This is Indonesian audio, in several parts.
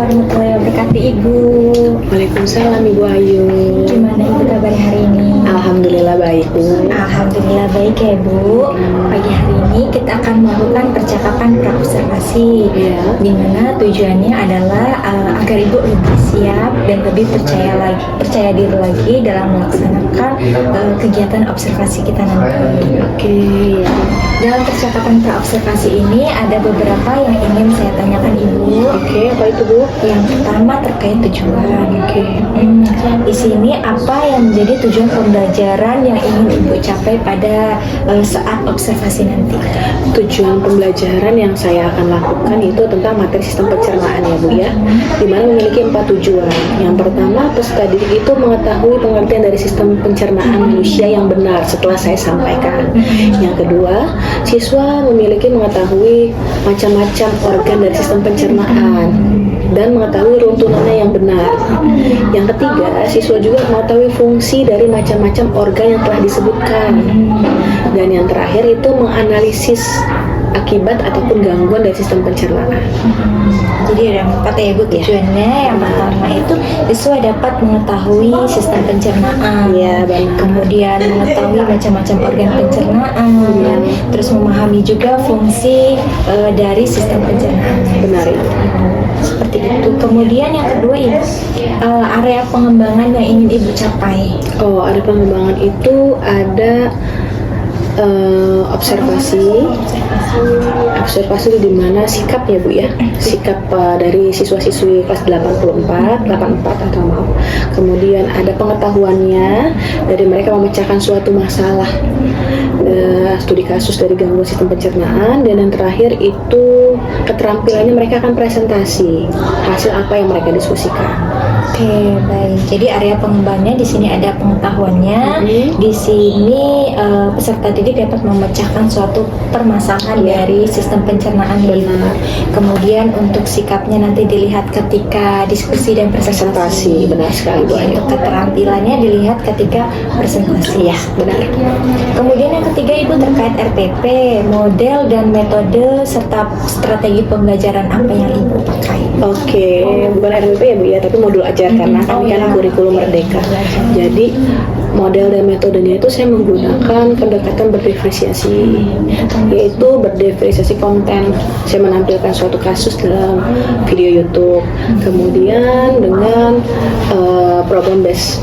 warahmatullahi wabarakatuh, Ibu. Waalaikumsalam Ibu Ayu. Gimana Ibu kabar hari ini? Alhamdulillah baik Bu. Alhamdulillah baik ya Bu. Pagi hari ini kita akan melakukan percakapan praobservasi, di mana tujuannya adalah agar Ibu lebih siap dan lebih percaya diri lagi dalam melaksanakan kegiatan observasi kita nanti. Oke. Dalam percakapan praobservasi ini ada beberapa yang ingin saya tanyakan Ibu. Oke, apa itu Bu? Yang pertama terkait tujuan. Oke. Di sini apa yang menjadi tujuan pembelajaran yang ingin Ibu capai pada saat observasi nanti? Tujuan pembelajaran yang saya akan lakukan itu tentang materi sistem pencernaan ya Bu ya. Di mana memiliki 4 tujuan. Yang pertama, peserta didik itu mengetahui pengertian dari sistem pencernaan manusia yang benar setelah saya sampaikan. Yang kedua, siswa memiliki mengetahui macam-macam organ dari sistem pencernaan dan mengetahui runtunannya yang benar. Yang ketiga, siswa juga mengetahui fungsi dari macam-macam organ yang telah disebutkan. Dan yang terakhir itu menganalisis akibat ataupun gangguan dari sistem pencernaan. Jadi ada 4 ya Bu tujuannya. Yang pertama itu siswa dapat mengetahui sistem pencernaan, kemudian mengetahui macam-macam organ pencernaan, terus memahami juga fungsi dari sistem pencernaan. Benar itu. Seperti itu. Kemudian yang kedua Ibu, area pengembangan yang ingin Ibu capai. Oh, area pengembangan itu ada observasi itu di mana sikap ya Bu ya, sikap dari siswa-siswi kelas 84 atau maaf. Kemudian ada pengetahuannya dari mereka memecahkan suatu masalah, studi kasus dari gangguan sistem pencernaan, dan yang terakhir itu keterampilannya mereka akan presentasi hasil apa yang mereka diskusikan. Oke, baik. Jadi area pengembangannya di sini ada pengetahuannya. Di sini peserta didik dapat memecahkan suatu permasalahan dari sistem pencernaan. Benar. Kemudian untuk sikapnya nanti dilihat ketika diskusi dan presentasi. Benar sekali Bu. Untuk keterampilannya dilihat ketika presentasi. Ya, benar. Kemudian yang ketiga Ibu terkait RPP, model dan metode serta strategi pembelajaran apa yang Ibu pakai? Oke, bukan RPP ya Bu ya, tapi modul ajar karena kami kan kurikulum merdeka. Jadi model dan metodenya itu saya menggunakan pendekatan berdiferensiasi, yaitu berdiferensiasi konten. Saya menampilkan suatu kasus dalam video YouTube, kemudian dengan problem based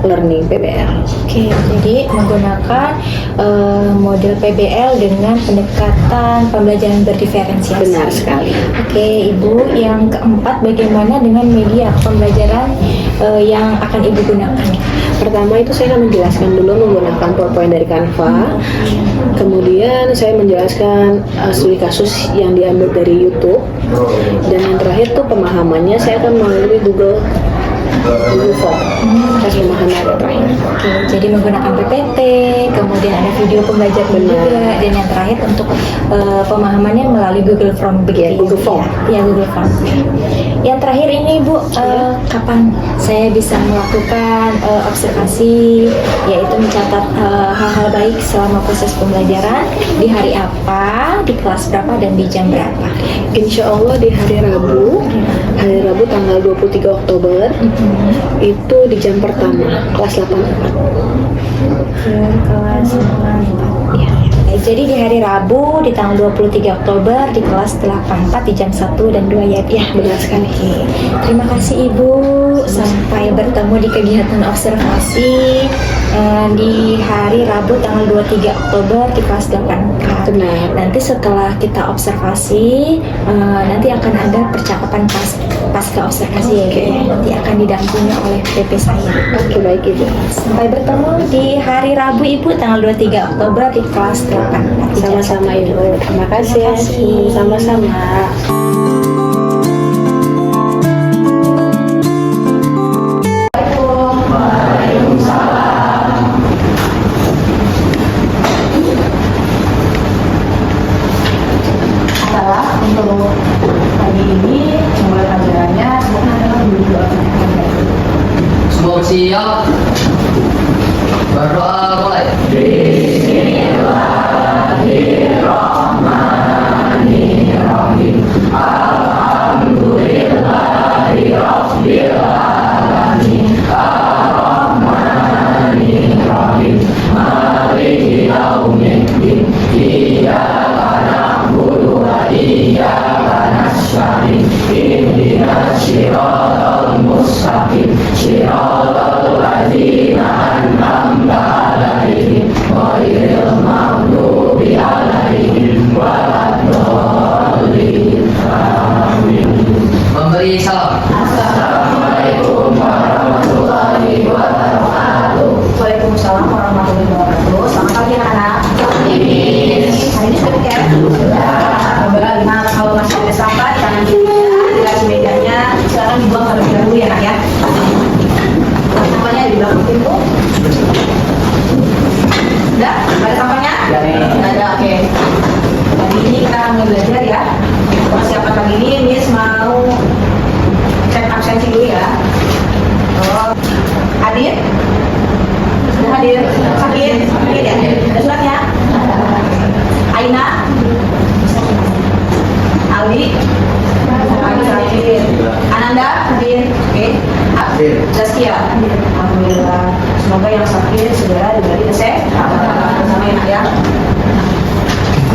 learning PBL. Oke, jadi menggunakan model PBL dengan pendekatan pembelajaran berdiferensiasi. Benar sekali. Oke, Ibu. Yang keempat, bagaimana dengan media pembelajaran yang akan Ibu gunakan? Pertama itu saya akan menjelaskan dulu menggunakan PowerPoint dari Canva. Kemudian saya menjelaskan studi kasus yang diambil dari YouTube. Dan yang terakhir tuh pemahamannya saya akan melalui Google Form. Tes pemahaman yang terakhir. Oke, jadi menggunakan PPT, kemudian ada video pembelajaran juga, dan yang terakhir untuk pemahamannya melalui Google Form. Google Form. Ya, Google Form. Yang terakhir ini Bu, kapan saya bisa melakukan observasi, yaitu mencatat hal-hal baik selama proses pembelajaran, di hari apa, di kelas berapa, dan di jam berapa? Insya Allah di hari Rabu tanggal 23 Oktober itu di jam pertama kelas 84. Kelas 84 ya. Jadi di hari Rabu di tanggal 23 Oktober di kelas 84 di jam 1 dan 2 ya. Ya, benar sekali. Terima kasih Ibu. Sampai bertemu di kegiatan observasi di hari Rabu tanggal 23 Oktober di kelas 84. Benar. Nanti setelah kita observasi, nanti akan ada percakapan pasca observasi ya. Nanti akan didampingi oleh PP saya. Oke, baik Ibu. Sampai bertemu di hari Rabu Ibu tanggal 23 Oktober di kelas 84. Sama-sama Ibu. Terima kasih. Sama-sama. Untuk pagi ini mulai pelajarannya semua siap, berdoa mulai. Bismillahirrahmanirrahim. Alhamdulillah Memberi salam. Waalaikumsalam warahmatullahi wabarakatuh. Selamat pagi anak-anak. Hari ini sudah ya? Sudah. Nah, kalau masih ada sampah di kanan kirinya, di atas mejanya, silakan dibuang terlebih dahulu ya nak ya. Sampahnya di belakang pintu. Sudah? Ada sampahnya? Tidak ada, oke. Pagi ini kita akan belajar ya. Persiapan pagi ini Miss mau cek absensi dulu ya. Oh, hadir? Sudah hadir? Sakit? Sakit ya? Ada suratnya? Aina? Aldi? Aldi sakit. Ananda? Hadir? Oke. Zaskia? Alhamdulillah. Semoga yang sakit segera diberi kesehatan. Sama ya nak ya.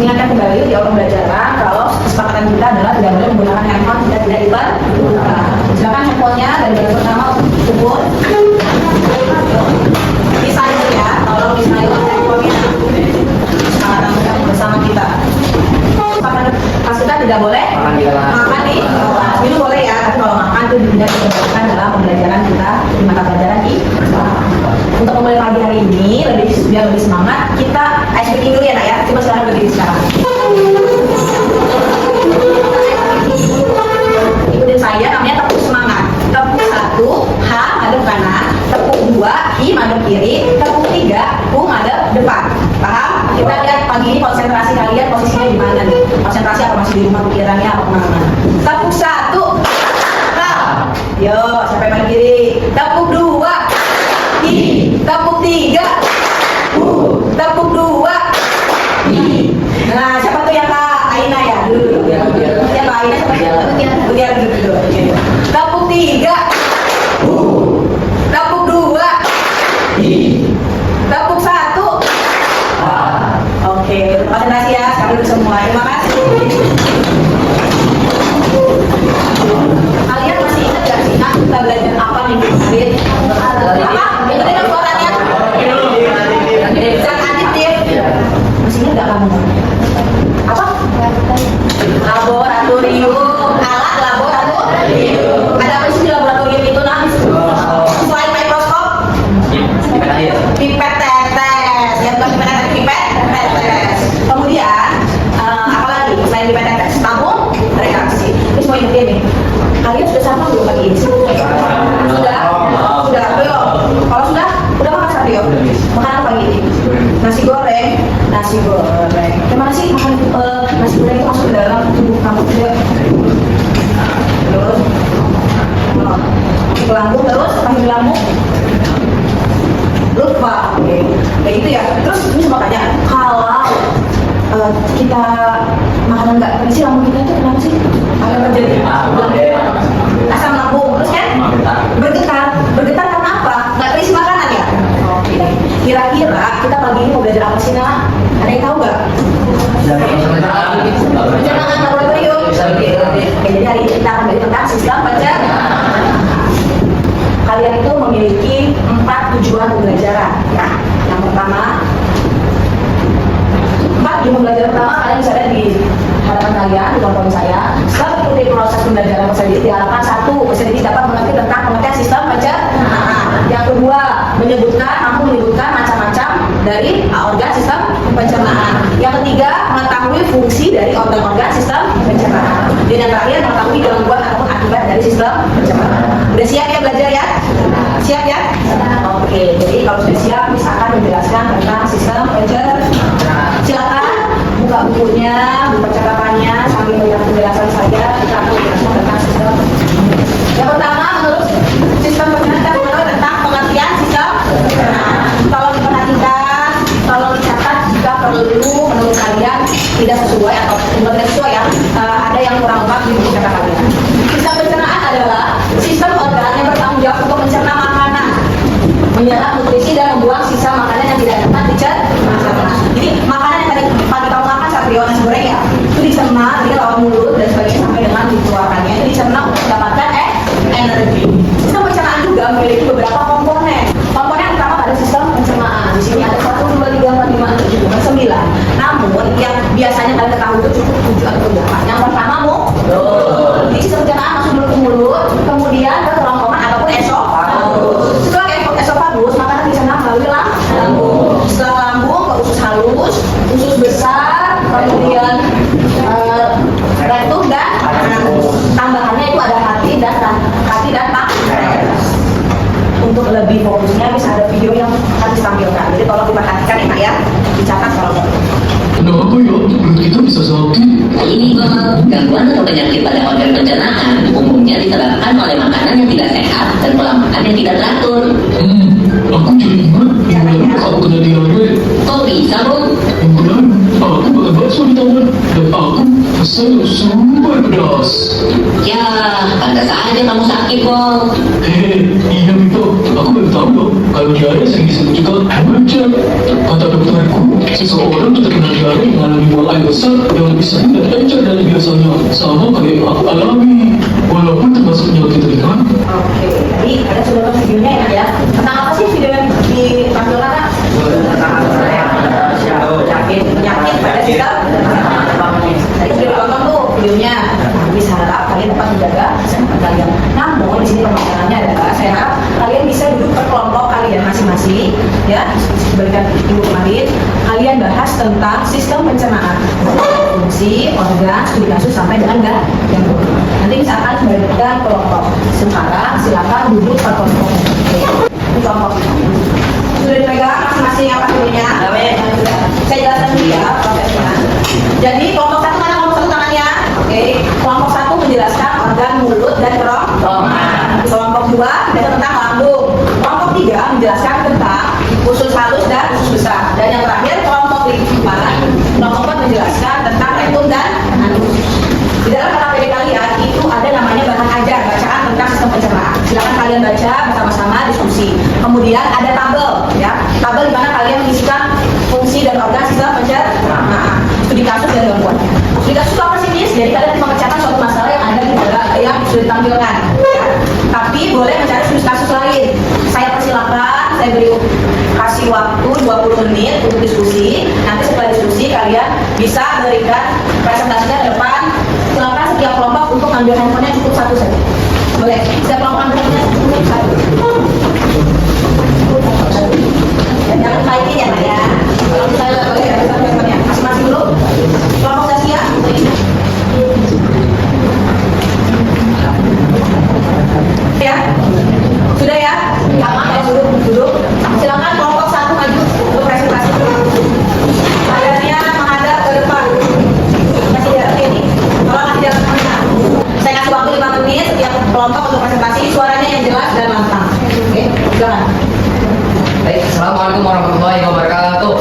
Ingatkan kembali di awal pembelajaran kalau kesepakatan kita adalah tidak boleh menggunakan handphone jika tidak dibuka. Silakan handphonenya dari bagian pertama kubur. Misalnya ya, tolong misalnya handphonenya kesepakatan bersama kita. Kesepakatan kita tidak boleh makan nih, minum boleh ya, tapi kalau makan itu tidak diperbolehkan dalam pembelajaran kita di mata pelajaran ini. Untuk memulai pagi hari ini biar lebih semangat, kita ice breaking dulu ya nak ya. Coba sekarang berdiri sekarang. Ikutin saya, namanya tepuk semangat. Tepuk 1, H madep kanan. Tepuk 2, I madep kiri. Tepuk 3, U madep depan. Paham? Kita lihat pagi ini konsentrasi kalian posisinya di mana nih? Konsentrasi apa masih di rumah pikirannya apa kemana-mana? Tepuk 1, H. Yo, sampai madep kiri. Tepuk 2, I. Tepuk 3, U. Tepuk 2, I. Nah, siapa tuh yang Kak Aina ya? Dulu. Ya Kak Aina siapa? Biar dulu. Tepuk 3, U. Tepuk 2, I. Tepuk 1. Oke, konsentrasi ya. Sekarang dulu semua. Terima kasih. Kalian masih ingat gak sih nak kita belajar apa minggu kemarin? Apa? Ikutin dong suaranya. Zat aditif. Masih ingat gak kamu? Apa? Laboratorium. Alat laboratorium. Ada apa sih di laboratorium itu nak? Selain mikroskop? Pipet tetes. Yang bukan pipet tetes, pipet tetes. Kemudian apa lagi selain pipet tetes? Tabung reaksi. Ini semua ingat nih. Kalian sudah sama belum pagi ini? Sudah? Sudah, belum? Kalau sudah, udah makan Satrio? Makan apa pagi ini? Nasi goreng. Nasi goreng. Gimana sih makan nasi goreng itu masuk ke dalam tubuh kamu juga? Terus? Ke lambung terus? Panggil lambung? Lupa. Oke. Kayak gitu ya. Terus ini semua tanya, kalau kita makanan nggak terisi lambung kita itu kenapa sih? Apa terjadi? Asam lambung, terus kan? Bergetar karena apa? Nggak terisi makanan ya? Oke. Kira-kira kita pagi ini mau belajar apa sih nak? Ada yang tahu nggak? Pencernaan laboratorium. Oke, jadi hari ini kita akan belajar tentang sistem pencernaan. Kalian itu memiliki 4 tujuan pembelajaran. Ya. Yang pertama, 4 tujuan pembelajaran pertama kalian bisa lihat di hadapan kalian, di depan saya. Setelah mengikuti proses pembelajaran peserta didik, diharapkan 1, peserta didik dapat mengerti tentang pengertian sistem pencernaan. Yang kedua, mampu menyebutkan macam-macam dari organ sistem pencernaan. Yang ketiga, mengetahui fungsi dari organ-organ sistem pencernaan. Dan yang terakhir, mengetahui gangguan ataupun akibat dari sistem pencernaan. Udah siap ya belajar ya? Siap ya? Oke, jadi kalau sudah siap, misalkan menjelaskan tentang sistem pencernaan. Silakan buka bukunya, buka catatannya, sambil melihat penjelasan saya, kita akan menjelaskan tentang sistem. Yang pertama, menurut sistem pencernaan, kita mengenal tentang pengertian sistem pencernaan. Tolong diperhatikan, tolong dicatat jika perlu menurut kalian tidak sesuai atau tidak sesuai ya, ada yang kurang pas di buku catatan kalian. Sistem pencernaan adalah sistem organ yang bertanggung jawab untuk mencerna makanan, menyerap nutrisi dan membuang sisa makanan yang tidak dapat dicerna. Jadi makanan yang tadi pagi kamu makan Satrio nasi goreng ya, itu dicerna, dia lewat mulut dan sebagainya sampai dengan dikeluarkan hati dan pankreas. Untuk lebih fokusnya bisa ada video yang akan ditampilkan. Jadi tolong diperhatikan ya Pak ya, dicatat kalau mau. Kenapa ya perut kita bisa sakit? Ini Bob, gangguan atau penyakit pada organ pencernaan umumnya disebabkan oleh makanan yang tidak sehat dan pola makan yang tidak teratur. Aku jadi ingat minggu lalu aku kena diare. Kok bisa, Bob? Minggu lalu aku makan bakso di taman dan aku rasanya super pedas. Ya, pantas aja kamu sakit, Bob. Iya Mito, aku baru tahu loh kalau diare sering disebut juga hemorrhage. Kata dokterku, seseorang yang terkena diare mengalami buang air besar yang lebih sering dan encer dari biasanya, sama kayak yang aku alami, walaupun termasuk penyakit ringan. Oke, jadi ada sebuah videonya ya. Tentang apa sih video yang ditampilkan? Penyakit pada sistem. Tadi sudah tonton tuh videonya. Bisa harap kalian dapat menjaga kesehatan kalian. Namun di sini permasalahannya adalah saya harap kalian bisa duduk per kelompok kalian masing-masing, ya. Berikan ibu kemarin, kalian bahas tentang sistem pencernaan, fungsi, organ, studi kasus sampai dengan gangguan. Nanti misalkan berikan kelompok. Sekarang silakan duduk per kelompok. Oke. Ini kelompok. Sudah dipegang masing-masing apa dulunya? Saya jelaskan dulu ya prosesnya. Jadi kelompok satu mana kelompok satu tangannya? Oke. Kelompok satu menjelaskan organ mulut dan kerongkongan. Kelompok dua menjelaskan tentang lambung. Kelompok tiga menjelaskan tentang usus halus dan usus besar. Dan yang terakhir kelompok empat menjelaskan tentang rektum dan anus. Di dalam KPD kalian itu ada namanya bahan ajar bacaan tentang sistem pencernaan. Silakan kalian baca bersama-sama diskusi. Kemudian ada tabel, ya. Tabel di mana kalian mengisikan fungsi dan organ sistem pencernaan, studi kasus dan gangguan. Studi kasus itu apa sih, Miss? Jadi kalian memecahkan suatu masalah yang ada di dalam yang sudah ditampilkan. Ya. Tapi boleh mencari studi kasus lain. Saya persilakan, saya beri kasih waktu 20 menit untuk diskusi. Nanti setelah diskusi kalian bisa berikan presentasinya ke depan. Silakan setiap kelompok untuk ambil handphonenya cukup satu saja. Boleh. Setiap kelompok ambil handphonenya cukup satu. Jangan baikin ya Pak ya. Kalau misalnya nggak boleh ambil handphonenya masing-masing dulu. Kelompok Zasia. Ya. Sudah ya? Ya, duduk. Silakan kelompok satu maju untuk presentasi. Layarnya menghadap ke depan. Kasih jarak ini. Kalau kasih jarak kemana? Saya kasih waktu 5 menit setiap kelompok untuk presentasi. Suaranya yang jelas dan lantang. Oke, silakan. Baik, Assalamualaikum warahmatullahi wabarakatuh.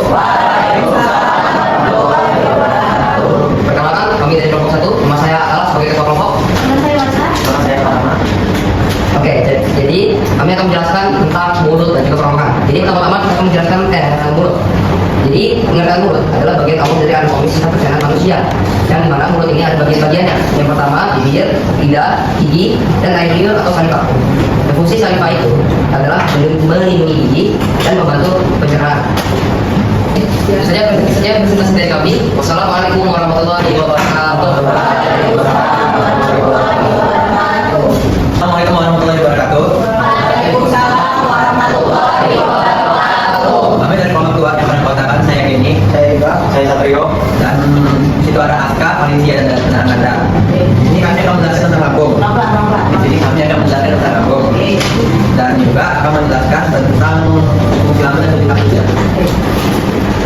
Perkenalkan, kami dari kelompok 1. Nama saya adalah sebagai ketua kelompok. Nama saya Wansa. Nama saya Farma. Oke, jadi kami akan menjelaskan tentang mulut dan juga kerongkongan. Jadi pertama-tama kita akan menjelaskan mulut. Jadi pengertian mulut adalah bagian awal dari anatomi sistem pencernaan manusia, yang dimana mulut ini ada bagian-bagiannya. Yang pertama bibir, lidah, gigi, dan air liur atau saliva. Dan fungsi saliva itu adalah melindungi gigi dan membantu pencernaan. Saja presentasi dari kami. Wassalamualaikum warahmatullahi wabarakatuh. Assalamualaikum warahmatullahi wabarakatuh. Waalaikumsalam warahmatullahi wabarakatuh. Kami dari kelompok 2 yang berkotakan, saya Kenny, saya Iba, saya Satrio, dan situ ada Aska, Valencia, dan Ananda. Ini kami akan menjelaskan tentang lambung. Di sini kami akan menjelaskan tentang lambung. Dan juga akan menjelaskan tentang fungsi lambung dan fungsi kasusnya.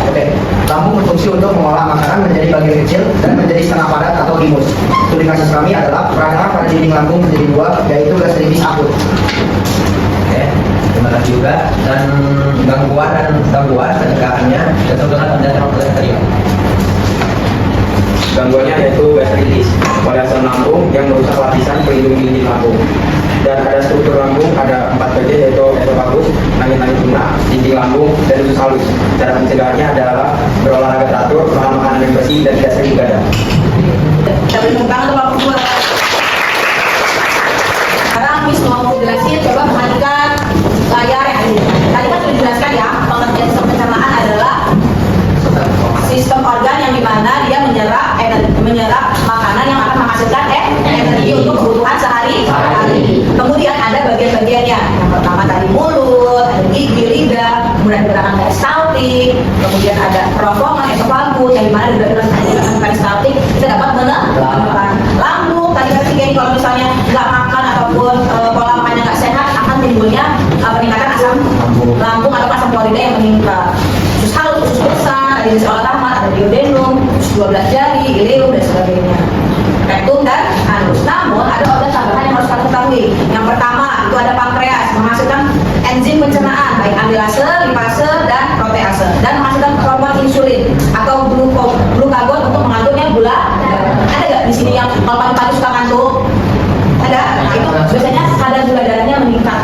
Oke, lambung berfungsi untuk mengolah makanan menjadi bagian kecil dan menjadi setengah padat atau gimus. Studi kasus kami adalah peradangan pada dinding lambung menjadi 2, yaitu gastritis akut. Oke, terima kasih juga. Dan gangguan pencegahannya dan sebetulnya penjelasan oleh tadi. Gangguannya yaitu gastritis pada asam lambung yang merusak lapisan pelindung dinding lambung. Dan ada struktur lambung, ada 4 bagian yaitu esofagus, langit-langit lunak, dinding lambung, dan usus halus. Cara pencegahannya adalah berolahraga teratur, makan makanan yang bersih, dan tidak sering begadang. Kita beri tepuk tangan untuk kelompok 2. Sekarang Miss mau jelasin, coba perhatikan layar yang ada. Tadi kan sudah dijelaskan ya, pengertian sistem pencernaan adalah sistem organ yang dimana dia menyerap makanan yang akan menghasilkan energi untuk kebutuhan sehari-hari. Kemudian ada bagian-bagiannya. Yang pertama tadi mulut, ada gigi, lidah, kemudian gerakan peristaltik, kemudian ada kerongkongan, esofagus, yang dimana di gerakan peristaltik kita dapat menemukan lambung. Tadi meningkat. Usus halus, usus besar, ada jenis olah rahmat, ada duodenum, usus 12 jari, ileum dan sebagainya. Rektum dan anus. Namun ada organ tambahan yang harus kalian ketahui. Yang pertama itu ada pankreas, menghasilkan enzim pencernaan baik amilase, lipase dan protease, dan menghasilkan hormon insulin atau glukagon untuk mengandungnya gula darah. Ada nggak di sini yang kalau pagi-pagi suka ngantuk? Ada. Nah, itu biasanya kadar gula darahnya meningkat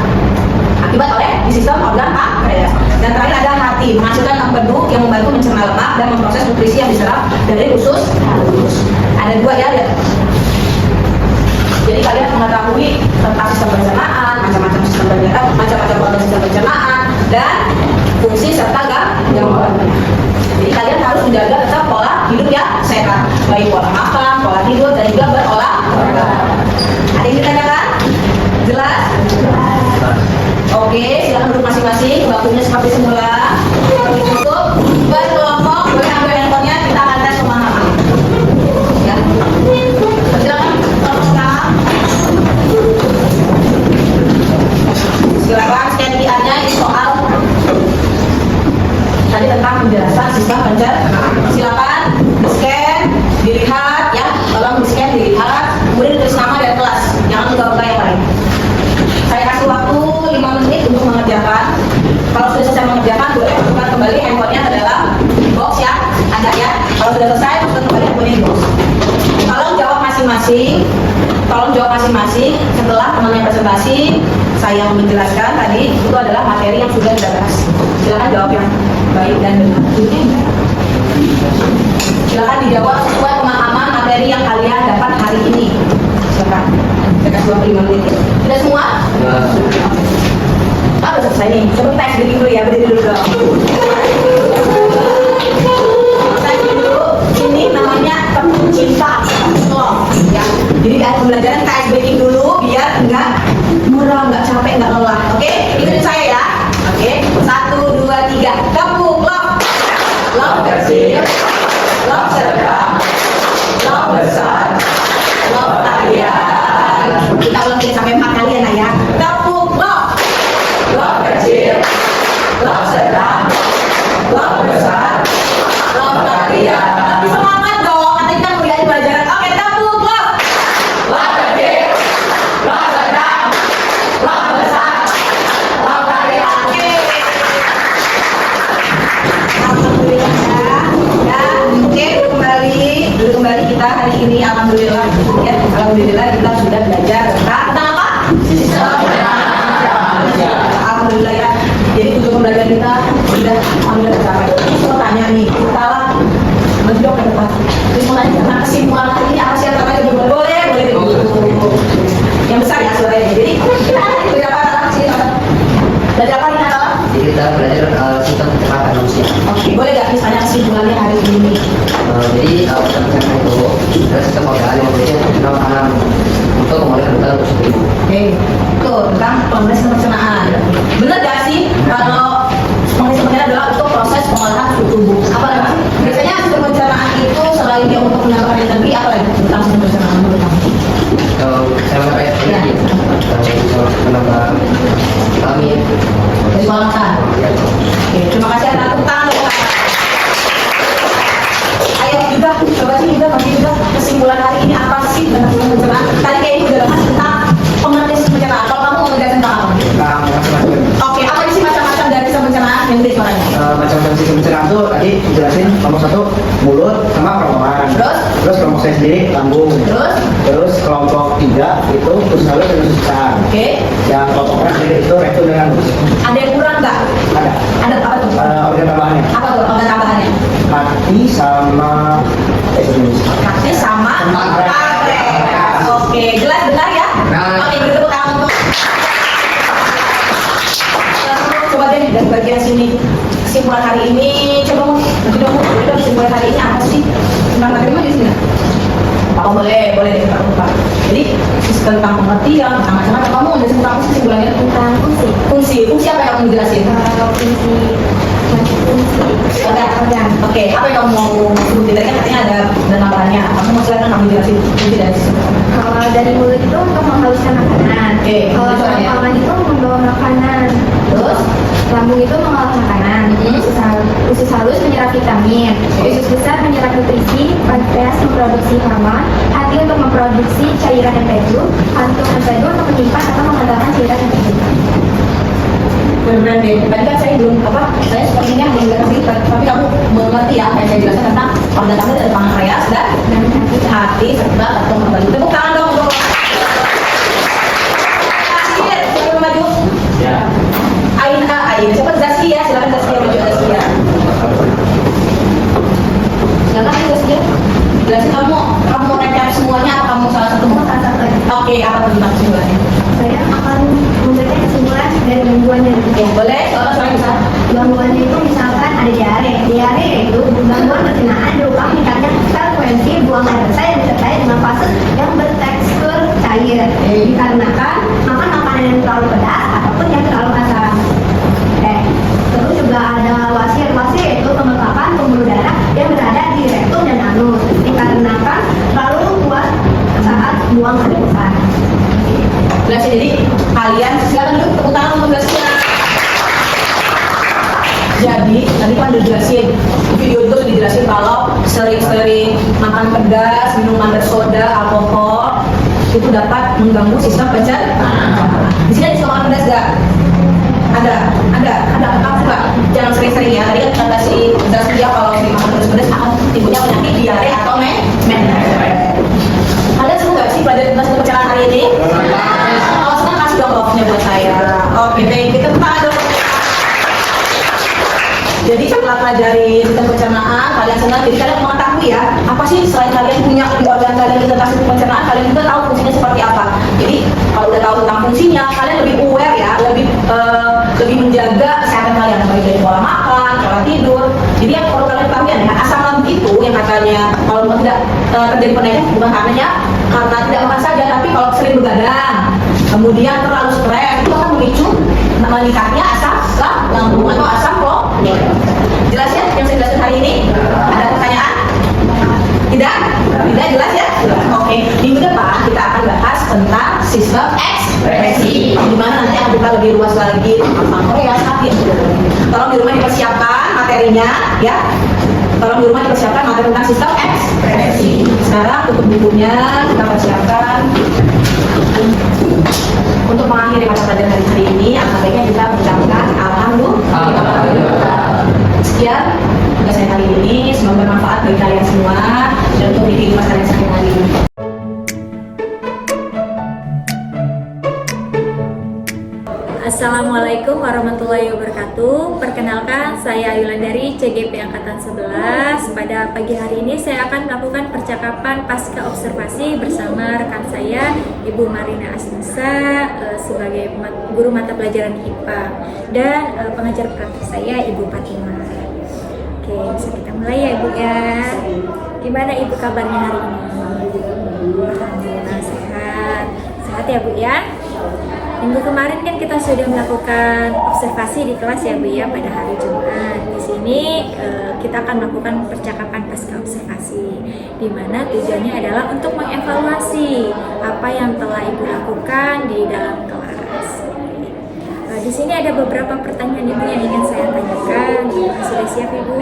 akibat oleh di sistem organ pankreas. Dan terakhir ada hati, menghasilkan empedu yang membantu mencerna lemak dan memproses nutrisi yang diserap dari usus halus. Ada dua ya. Jadi kalian mengetahui tentang sistem pencernaan, macam-macam sistem pencernaan, macam-macam organ sistem pencernaan, dan fungsi serta gangguan. Jadi kalian harus menjaga tetap pola hidup yang sehat, baik pola makan, pola tidur, dan juga berolahraga. Ada yang ditanyakan? Jelas? Oke, silakan duduk masing-masing. Waktunya seperti semula. Cukup. Berkelompok, boleh ambil handphonenya. Kita akan tes pemahaman. Ya. Silakan. Sekarang. Silakan scan QR-nya. Ini soal tadi tentang penjelasan sistem pencernaan. Silakan di-scan, dilihat ya. Tolong di-scan, dilihat. Kemudian ditulis nama dan kelas. Jangan lupa yang lain. Saya kasih waktu 5 menit untuk mengerjakan. Kalau sudah selesai mengerjakan, boleh masukkan kembali handphonenya ke dalam box ya. Ada ya. Kalau sudah selesai, masukkan kembali handphonenya di box. Tolong jawab masing-masing. Tolong jawab masing-masing. Setelah temannya presentasi, saya menjelaskan tadi itu adalah materi yang sudah kita bahas. Silakan jawab yang baik dan benar. Silakan dijawab sesuai pemahaman materi yang kalian dapat hari ini. Silakan. Saya kasih waktu 5 menit. Sudah semua? Ah, udah selesai nih. Coba kita berdiri dulu ya, berdiri dulu dong. Kita dulu. Ini namanya cinta, love, ya. Jadi di akhir pembelajaran kita breaking dulu biar enggak muram, enggak capek, enggak lelah. Oke, ikutin saya ya. Oke, 1, 2, 3. Gabung, love, love kecil, love sedang, love besar, love tarian. Kita ulang sampai 4 kali ya, Nak ya. Gabung, love, love kecil, love sedang, love besar, love tarian. Semangat dong, nanti kita mulai pelajaran. Oke, gabung, love, love kecil, love sedang, love besar, love tarian. Oke. Alhamdulillah ya. Oke, dulu kembali kita hari ini alhamdulillah ya. Alhamdulillah kita sudah belajar tentang apa? Sistem pencernaan. Alhamdulillah ya. Jadi untuk pembelajaran kita sudah hampir tercapai. Saya tanya nih, kalau menjawab ke depan. Terus mau nanya tentang kesimpulan hari ini apa sih yang terbaik? Boleh dulu. Yang besar ya suaranya. Jadi kita belajar apa dalam sini? Belajar apa ini adalah? Jadi kita belajar sistem pencernaan manusia. Oke, boleh nggak misalnya kesimpulannya hari ini? Jadi sistem pencernaan itu adalah sistem organ yang memiliki fungsional makanan untuk memulihkan kebutuhan tubuh sendiri. Oke, tuh tentang pembangunan sistem pencernaan. Benar gak sih kalau pembangunan sistem pencernaan adalah untuk proses pengolahan suhu tubuh? Apa lagi? Biasanya sistem pencernaan itu selain dia untuk menambahkan energi, apa lagi tentang sistem pencernaan menurut kamu? Saya menambah energi, menambah vitamin. Dari pola makan. Oke, terima kasih atas tepuk tangan. Ayo juga, coba sih juga, bagi juga kesimpulan hari ini apa sih tentang sistem pencernaan? Tadi kayaknya udah bahas tentang pengertian sistem pencernaan. Kalau kamu mau ngejelasin tentang apa? Oke, apa sih macam-macam dari sistem pencernaan yang dari suaranya? Macam-macam sistem pencernaan tuh tadi jelasin nomor 1 mulut sama kerongkongan. Terus kelompok saya sendiri lambung. Terus kelompok 3 itu usus halus dan usus besar. Oke. Yang kelompok 4 sendiri itu rektum dan anus. Ada yang kurang nggak? Ada. Ada apa tuh? Organ tambahannya. Apa tuh organ tambahannya? Hati sama Hati sama pankreas. Oke, jelas benar ya? Oke, kita tepuk tangan untuk. Coba deh dari bagian sini kesimpulan hari ini. Coba kesimpulan hari ini apa sih? Tentang materi di sini. Oh boleh deh Pak. Jadi tentang pengertian, tentang macam-macam. Kamu udah tentang apa sih kesimpulannya? Tentang Fungsi apa yang kamu jelasin? Organ. Oke, apa yang kamu mau sebutin? Tadi kan katanya ada tambahannya. Kamu mau silakan kamu jelasin fungsi dari sistem. Kalau dari mulut itu untuk menghaluskan makanan. Oke, Kalau itu aja. kerongkongan itu membawa makanan. Terus Lambung itu mengolah makanan. vitamin. Usus besar menyerap nutrisi, pankreas memproduksi hormon, hati untuk memproduksi cairan empedu, kantung empedu untuk menyimpan atau mengantarkan cairan empedu. Benar-benar deh. Tadi kan saya belum saya sepertinya belum ngerti, tapi kamu mengerti ya kayak saya jelaskan tentang organ kami dari pankreas dan hati serta kantung empedu. Tepuk tangan dong untuk akhir. Siapa maju? Ya. Ain. Siapa Zaskia? Silakan Zaskia maju Zaskia. Silakan Zaskia. Jelasin kamu mau recap semuanya atau kamu salah satu? Oke, apa tuh kesimpulannya? Saya akan memberikan kesimpulan dari gangguannya. Boleh, soalnya bisa. Gangguannya itu misalkan ada diare. Diare itu gangguan pencernaan berupa meningkatnya frekuensi buang air besar yang disertai dengan fase yang bertekstur cair. Dikarenakan makan makanan yang terlalu pedas ataupun yang terlalu asam. Terus juga ada wasir. Wasir itu pembengkakan pembuluh darah yang berada di rektum dan anus. Dikarenakan terlalu kuat saat buang air besar. Jelasin, jadi kalian silakan dulu tepuk tangan untuk Zaskia. Jadi tadi kan udah jelasin video itu sudah dijelasin kalau sering-sering makan pedas, minuman bersoda, alkohol itu dapat mengganggu sistem pencernaan. Di sini ada suka makan pedas gak? Ada kamu nggak? Jangan sering-sering ya. Tadi kan kata si Zaskia kalau sering makan pedas akan timbulnya penyakit diare atau Kalian seru nggak sih pelajaran tentang sistem pencernaan hari ini? Kalau senang kasih dong love-nya buat saya. Oke, baik, kita buka dong. Jadi setelah pelajari sistem pencernaan, kalian senang, jadi kalian mengetahui ya, apa sih selain kalian punya di organ kalian tentang sistem pencernaan, kalian juga tahu fungsinya seperti apa. Jadi kalau udah tahu tentang fungsinya, kalian lebih aware ya, lebih menjaga kesehatan kalian, baik dari pola makan, pola tidur. Jadi yang perlu kalian ketahui ya, asam lambung itu yang katanya kalau tidak terjadi penaikan bukan karena tidak makan saja, tapi kalau sering begadang, kemudian terlalu stres, itu akan memicu meningkatnya asam lambung atau asam lambung. Jelas ya yang saya jelaskan hari ini? Ada pertanyaan? Tidak jelas ya? Oke, minggu depan kita akan bahas tentang sistem ekspresi, di mana nanti akan kita lebih luas lagi tentang Korea hati. Tolong di rumah dipersiapkan materinya ya. Tolong di rumah dipersiapkan materi tentang sistem ekspresi. Sekarang tutup bukunya, kita persiapkan untuk mengakhiri mata pelajaran hari ini. Alangkah baiknya kita mengucapkan alhamdulillah. Sekian tugas saya hari ini, semoga bermanfaat bagi kalian semua dan untuk di kehidupan kalian sehari-hari. Assalamualaikum warahmatullahi wabarakatuh. Perkenalkan, saya Yulandari CGP Angkatan 11. Pada pagi hari ini saya akan melakukan percakapan pasca observasi bersama rekan saya Ibu Marina Asnisa sebagai guru mata pelajaran IPA dan pengajar praktik saya Ibu Fatima. Oke, bisa kita mulai ya Ibu ya. Gimana Ibu kabarnya hari ini? Alhamdulillah sehat. Sehat ya Bu ya. Minggu kemarin kan kita sudah melakukan observasi di kelas ya Bu ya pada hari Jumat. Di sini kita akan melakukan percakapan pasca observasi, di mana tujuannya adalah untuk mengevaluasi apa yang telah Ibu lakukan di dalam kelas. Di sini ada beberapa pertanyaan Ibu yang ingin saya tanyakan. Sudah siap Ibu?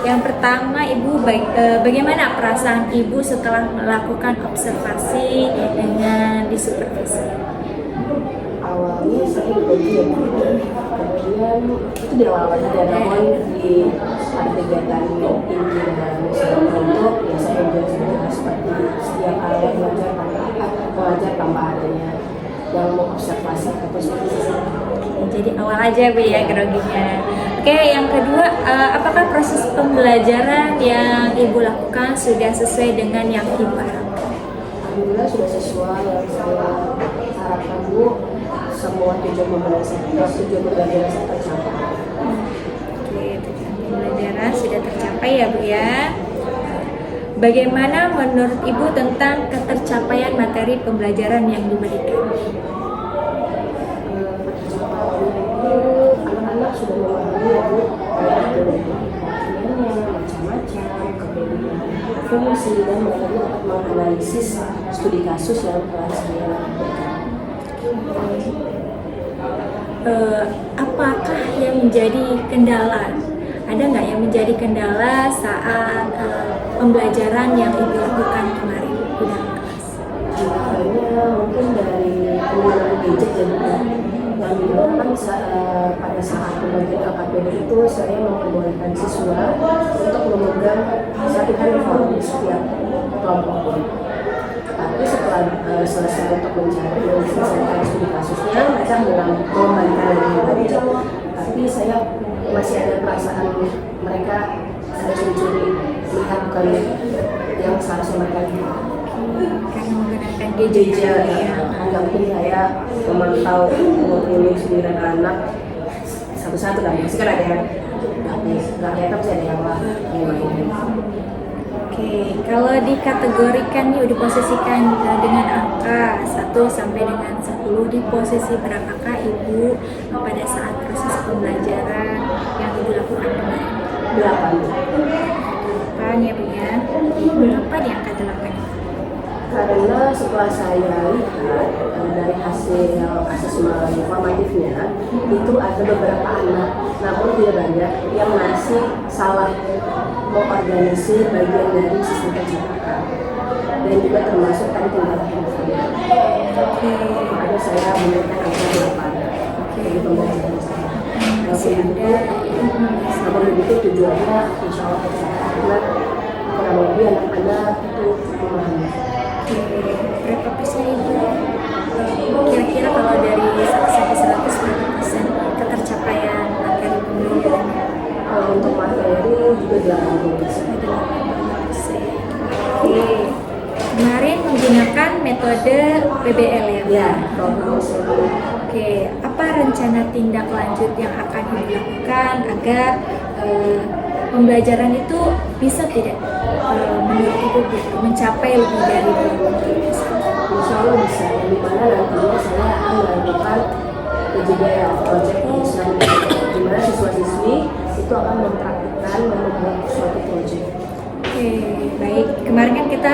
Yang pertama Ibu, bagaimana perasaan Ibu setelah melakukan observasi dengan disupervisi? Awalnya saya kemudian itu di awal saja, namun di ada kegiatan inti dalam sebuah ya saya juga seperti setiap kali belajar tanpa adanya yang mau observasi ataupun seperti itu. Jadi awal aja Bu ya groginya. Oke, yang kedua, apakah proses pembelajaran yang Ibu lakukan sudah sesuai dengan yang Ibu harapkan? Alhamdulillah sudah sesuai yang saya harapkan Bu. Semua tujuan pembelajaran saya tercapai. Oke, tujuan pembelajaran sudah tercapai ya Bu ya. Bagaimana menurut Ibu tentang ketercapaian materi pembelajaran yang diberikan? Anak-anak sudah memahami ya Bu, macam-macam, kemudian fungsi dan mereka dapat menganalisis studi kasus yang telah saya lakukan. Apakah yang menjadi kendala ada nggak yang menjadi kendala saat pembelajaran yang Ibu lakukan kemarin di dalam kelas? Hanya mungkin dari penggunaan gadget ya Bu. Yang dilakukan pada saat pembagian KKPD itu saya memperbolehkan siswa untuk memegang satu handphone di setiap kelompok. Tapi setelah selesai untuk mencari dan selesai studi kasusnya, mereka mengembalikan lagi gadget. Tapi saya masih ada perasaan mereka ada mencuri, melihat bukan yang seharusnya mereka lihat. Karena menggunakan gadget ya. Nggak mungkin saya memantau 29 anak satu-satu kan, pasti kan ada yang nggak kelihatan, pasti ada yang lain. Oke, kalau dikategorikan nih, diposisikan dengan angka 1 sampai dengan 10, di posisi berapakah Ibu pada saat proses pembelajaran yang Ibu lakukan kemarin? 8 ya Bu ya. Kenapa di angka 8? Karena setelah saya lihat dari hasil asesmen informatifnya, itu ada beberapa anak, namun tidak banyak, yang masih salah mengorganisir bagian dari sistem pencernaan, dan juga termasuk tadi tinggal handphone. Makanya saya memberikan angka 8 dari pembelajaran saya. Namun begitu tujuannya insya Allah karena kurang lebih anak-anak itu memahami. Berapa persen Ibu? Kira-kira kalau dari 1 sampai 100 berapa persen ketercapaian materi pembelajaran? Untuk materi juga 80%. Oke. Kemarin menggunakan metode PBL ya? Ya, Oke, apa rencana tindak lanjut yang akan Ibu lakukan agar pembelajaran itu bisa tidak menurut Ibu mencapai lebih dari 20%? Insya Allah bisa, di mana nantinya saya akan melakukan PJBL, Project Islam, di mana siswa-siswi itu akan mempraktikkan membuat suatu proyek. Oke, baik. Kemarin kan kita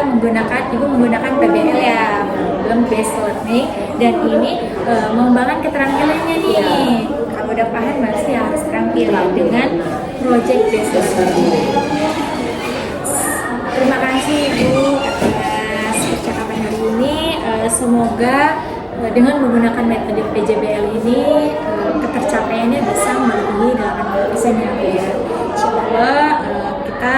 Ibu menggunakan PBL ya, problem based learning, dan ini mengembangkan keterampilannya nih. Kalau udah paham pasti harus terampil dengan project based learning. Terima kasih Ibu atas percakapan hari ini. Semoga dengan menggunakan metode PJBL ini ketercapaiannya bisa melebihi 80% ya Bu ya. Insyaallah kita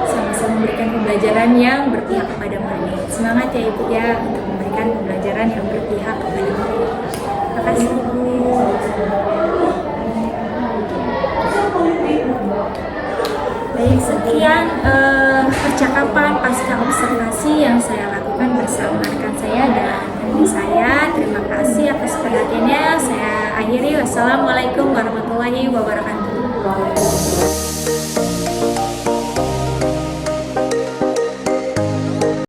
sama-sama memberikan pembelajaran yang berpihak kepada murid. Semangat ya Ibu ya untuk memberikan pembelajaran yang berpihak kepada murid. Terima kasih Ibu. Baik, sekian percakapan pasca observasi yang saya lakukan bersama rekan saya dan adik saya. Terima kasih atas perhatiannya. Saya akhiri. Wassalamualaikum warahmatullahi wabarakatuh.